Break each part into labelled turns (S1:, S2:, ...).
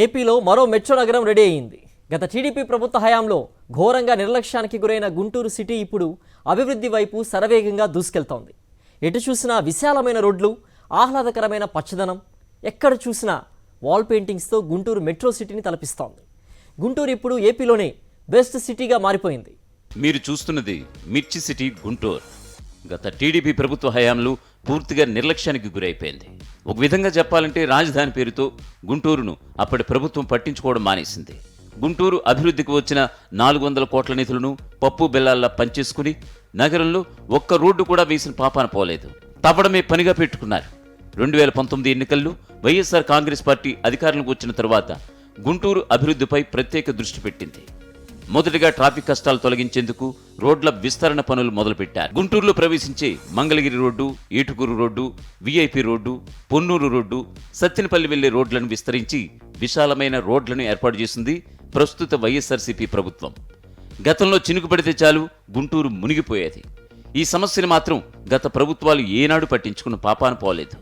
S1: ఏపీలో మరో మెట్రో నగరం రెడీ అయింది. గత టీడీపీ ప్రభుత్వ హయాంలో ఘోరంగా నిర్లక్ష్యానికి గురైన గుంటూరు సిటీ ఇప్పుడు అభివృద్ధి వైపు శరవేగంగా దూసుకెళ్తోంది. ఎటు చూసినా విశాలమైన రోడ్లు, ఆహ్లాదకరమైన పచ్చదనం, ఎక్కడ చూసినా వాల్ పెయింటింగ్స్తో గుంటూరు మెట్రో సిటీని తలపిస్తోంది. గుంటూరు ఇప్పుడు ఏపీలోనే బెస్ట్ సిటీగా మారిపోయింది.
S2: మీరు చూస్తున్నది మిర్చి సిటీ గుంటూరు. గత టీడీపీ ప్రభుత్వ హయాంలో పూర్తిగా నిర్లక్ష్యానికి గురైపోయింది. ఒక విధంగా చెప్పాలంటే రాజధాని పేరుతో గుంటూరును అప్పటి ప్రభుత్వం పట్టించుకోవడం మానేసింది. గుంటూరు అభివృద్ధికి వచ్చిన 400 కోట్ల నిధులను పప్పు బెల్లాల్లా పంచేసుకుని నగరంలో ఒక్క రోడ్డు కూడా వేసిన పాపాన పోలేదు. తవ్వడమే పనిగా పెట్టుకున్నారు. 2019 ఎన్నికల్లో వైఎస్ఆర్ కాంగ్రెస్ పార్టీ అధికారంలోకి వచ్చిన తరువాత గుంటూరు అభివృద్ధిపై ప్రత్యేక దృష్టి పెట్టింది. మొదటిగా ట్రాఫిక్ కష్టాలు తొలగించేందుకు రోడ్ల విస్తరణ పనులు మొదలుపెట్టారు. గుంటూరులో ప్రవేశించే Mangalagiri road, Etukuru road, VIP road, Ponnuru road, Sattenapalli వెళ్లే రోడ్లను విస్తరించి విశాలమైన రోడ్లను ఏర్పాటు చేసింది ప్రస్తుత వైఎస్ఆర్సీపీ ప్రభుత్వం. గతంలో చినుకు పడితే చాలు గుంటూరు మునిగిపోయేది. ఈ సమస్యను మాత్రం గత ప్రభుత్వాలు ఏనాడు పట్టించుకున్న పాపాన పోలేదు.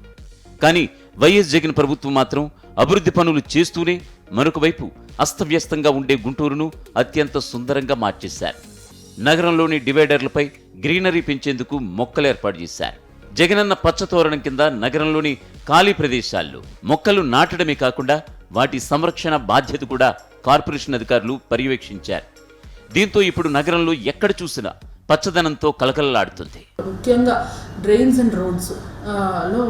S2: కానీ వైఎస్ జగన్ ప్రభుత్వం మాత్రం అభివృద్ధి పనులు చేస్తూనే మరొక వైపు అస్తవ్యస్తంగా ఉండే గుంటూరును అత్యంత సుందరంగా మార్చేశారు. నగరంలోని డివైడర్లపై గ్రీనరీ పెంచేందుకు మొక్కలు ఏర్పాటు చేశారు. జగనన్న పచ్చతోరణం కింద నగరంలోని ఖాళీ ప్రదేశాల్లో మొక్కలు నాటడమే కాకుండా వాటి సంరక్షణ బాధ్యత కూడా కార్పొరేషన్ అధికారులు పర్యవేక్షించారు. దీంతో ఇప్పుడు నగరంలో ఎక్కడ చూసినా పచ్చదనంతో కలకలలాడుతుంది.
S3: ముఖ్యంగా డ్రైన్స్ అండ్ రోడ్స్ లో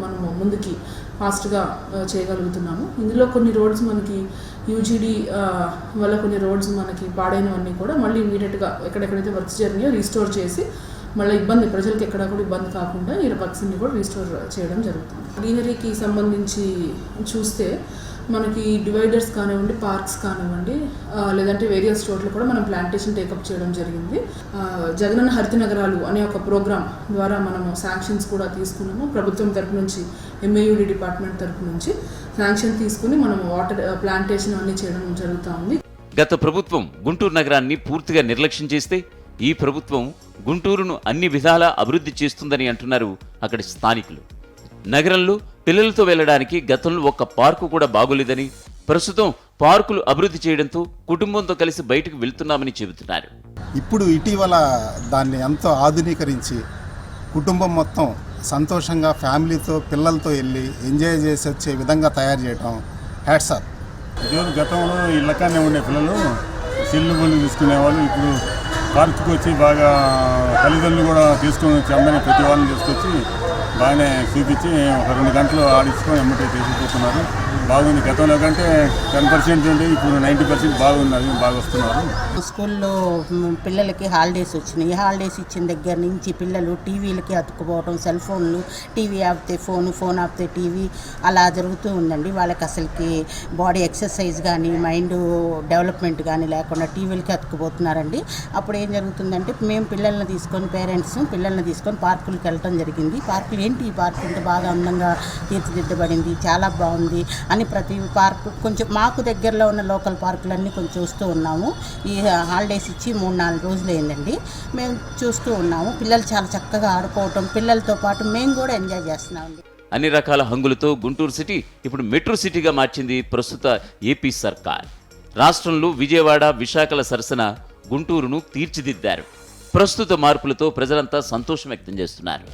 S3: మనము ముందుకి ఫాస్ట్గా చేయగలుగుతున్నాము. ఇందులో కొన్ని రోడ్స్ మనకి యూజీడీ వల్ల కొన్ని రోడ్స్ మనకి పాడైనవన్నీ కూడా మళ్ళీ ఇమీడియట్గా ఎక్కడెక్కడైతే వర్క్స్ జరిగినాయో రీస్టోర్ చేసి మళ్ళీ ప్రజలకు ఎక్కడా కూడా ఇబ్బంది కాకుండా ఈ వర్క్స్ అన్ని కూడా రీస్టోర్ చేయడం జరుగుతుంది. గ్రీనరీకి సంబంధించి చూస్తే మనకి డివైడర్స్ కానివ్వండి, పార్క్స్ కానివ్వండి, లేదంటే వేరియస్ చోట్ల కూడా మనం ప్లాంటేషన్ టేకప్ చేయడం జరిగింది. జగనన్న హరిత నగరాలు అనే ఒక ప్రోగ్రామ్ ద్వారా మనము శాంక్షన్స్ కూడా తీసుకున్నాము. ప్రభుత్వం తరపు నుంచి, ఎంఏయుడి డిపార్ట్మెంట్ తరపు నుంచి శాంక్షన్ తీసుకుని మనము వాటర్ ప్లాంటేషన్ అన్ని చేయడం జరుగుతూ ఉంది.
S2: గత ప్రభుత్వం గుంటూరు నగరాన్ని పూర్తిగా నిర్లక్ష్యం చేస్తే ఈ ప్రభుత్వం గుంటూరును అన్ని విధాలా అభివృద్ధి చేస్తుందని అంటున్నారు అక్కడి స్థానికులు. నగరంలో పిల్లలతో వెళ్లడానికి గతంలో ఒక్క పార్కు కూడా బాగోలేదని, ప్రస్తుతం పార్కులు అభివృద్ధి చేయడంతో కుటుంబంతో కలిసి బయటకు వెళ్తున్నామని చెబుతున్నారు.
S4: ఇప్పుడు ఇటీవల దాన్ని ఎంతో ఆధునీకరించి కుటుంబం మొత్తం సంతోషంగా ఫ్యామిలీతో పిల్లలతో వెళ్ళి ఎంజాయ్ చేసి వచ్చే విధంగా తయారు చేయడం హ్యాట్స్ ఆఫ్.
S5: గతంలో ఇళ్ళకానే ఉండే పిల్లలు సెల్లు బళ్ళు తీసుకునేవాళ్ళు. ఇప్పుడు పార్కుకి వచ్చి బాగా తల్లిదండ్రులు కూడా తీసుకొని వచ్చి అందరినీ ప్రతి వాళ్ళని తీసుకొచ్చి బాగానే చూపించి ఒక 2 గంటలు ఆడించుకొని ఎమ్మటే తీసుకుపోతున్నారు. బాగుంది. గతంలో కంటే 10% ఉండి ఇప్పుడు 90% బాగున్నది, బాగా వస్తున్నారు.
S6: స్కూల్లో పిల్లలకి హాలిడేస్ వచ్చినాయి. హాలిడేస్ ఇచ్చిన దగ్గర నుంచి పిల్లలు టీవీలకి అతుక్కుపోవడం, సెల్ ఫోన్లు, టీవీ ఆపితే ఫోను, ఫోన్ ఆపితే టీవీ, అలా జరుగుతూ ఉందండి. వాళ్ళకి అసలుకి బాడీ ఎక్సర్సైజ్ కానీ మైండ్ డెవలప్మెంట్ కానీ లేకుండా టీవీలకి అతుక్కుపోతున్నారండి. అప్పుడు ఏం జరుగుతుందంటే మేము పిల్లల్ని తీసుకొని, పేరెంట్స్ పిల్లల్ని తీసుకొని పార్కులకి వెళ్ళటం జరిగింది. పార్కులు ఏంటి, ఈ పార్కు ఇంత బాగా అందంగా తీర్చిదిద్దబడింది, చాలా బాగుంది అని ప్రతి పార్కు కొంచెం మాకు దగ్గరలో ఉన్న లోకల్ పార్కులన్నీ కొంచెం చూస్తూ ఉన్నాము. ఈ హాలిడేస్ ఇచ్చి 3-4 రోజులు అయిందండి. మేము చూస్తూ ఉన్నాము. పిల్లలు చాలా చక్కగా ఆడుకోవటం, పిల్లలతో పాటు మేము కూడా ఎంజాయ్ చేస్తున్నామండి.
S2: అన్ని రకాల హంగులతో గుంటూరు సిటీ ఇప్పుడు మెట్రో సిటీగా మార్చింది ప్రస్తుత ఏపీ సర్కార్. రాష్ట్రంలో విజయవాడ, విశాఖల సరసన గుంటూరును తీర్చిదిద్దారు. ప్రస్తుత మార్పులతో ప్రజలంతా సంతోషం వ్యక్తం చేస్తున్నారు.